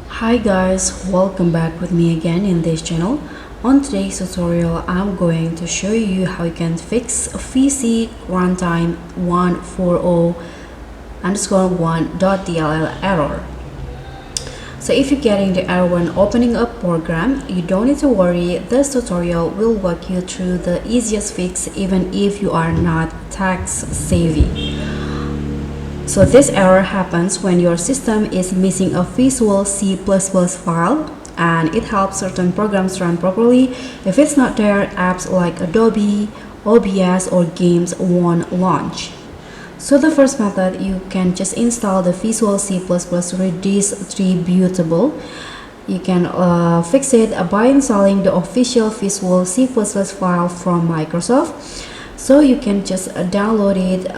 Hi guys, welcome back with me again in this channel. On today's tutorial, I'm going to show you how you can fix VC runtime 140_1.dll error. So if you're getting the error when opening a program, you don't need to worry. This tutorial will walk you through the easiest fix even if you are not tech savvy. So this error happens when your system is missing a Visual C++ file, and it helps certain programs run properly. If it's not there, apps like Adobe, OBS, or games won't launch. So the first method, you can just install the Visual C++ redistributable. You can fix it by installing the official Visual C++ file from Microsoft. So you can just download it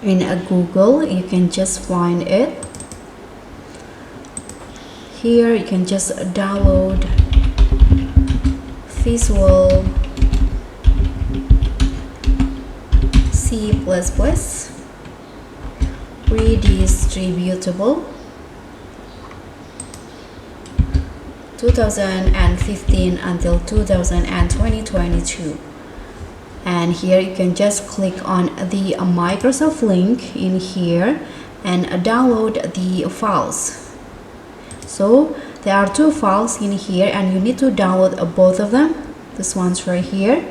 in Google. You can just find it here. You can just download Visual C++ redistributable 2015 until 2022. And here you can just click on the Microsoft link in here and download the files. So there are two files in here and you need to download both of them. This one's right here,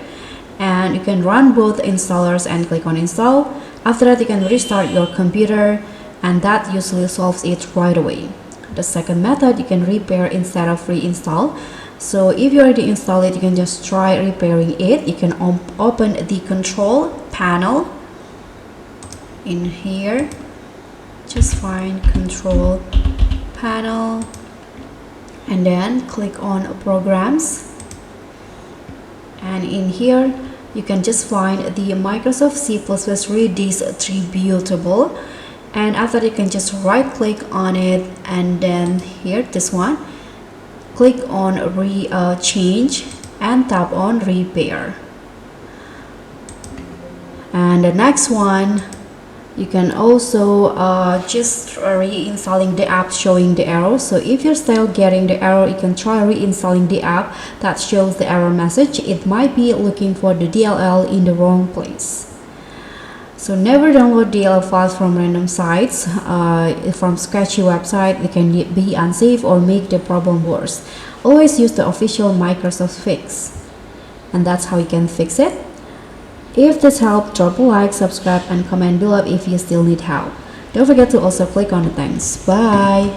and you can run both installers and click on install. After that, you can restart your computer, and that usually solves it right away. The second method, you can repair instead of reinstall. So if you already installed it, you can just try repairing it. You can open the control panel in here. Just find control panel and then click on programs. And in here, you can just find the Microsoft C++ redistributable. And after that, you can just right click on it, and then here, this one, click on change and tap on repair. And the next one, you can also just reinstalling the app showing the error. So if you're still getting the error, you can try reinstalling the app that shows the error message. It might be looking for the DLL in the wrong place. So never download DLL files from random sites. From sketchy website, it can be unsafe or make the problem worse. Always use the official Microsoft fix. And that's how you can fix it. If this helped, drop a like, subscribe, and comment below if you still need help. Don't forget to also click on the thanks. Bye!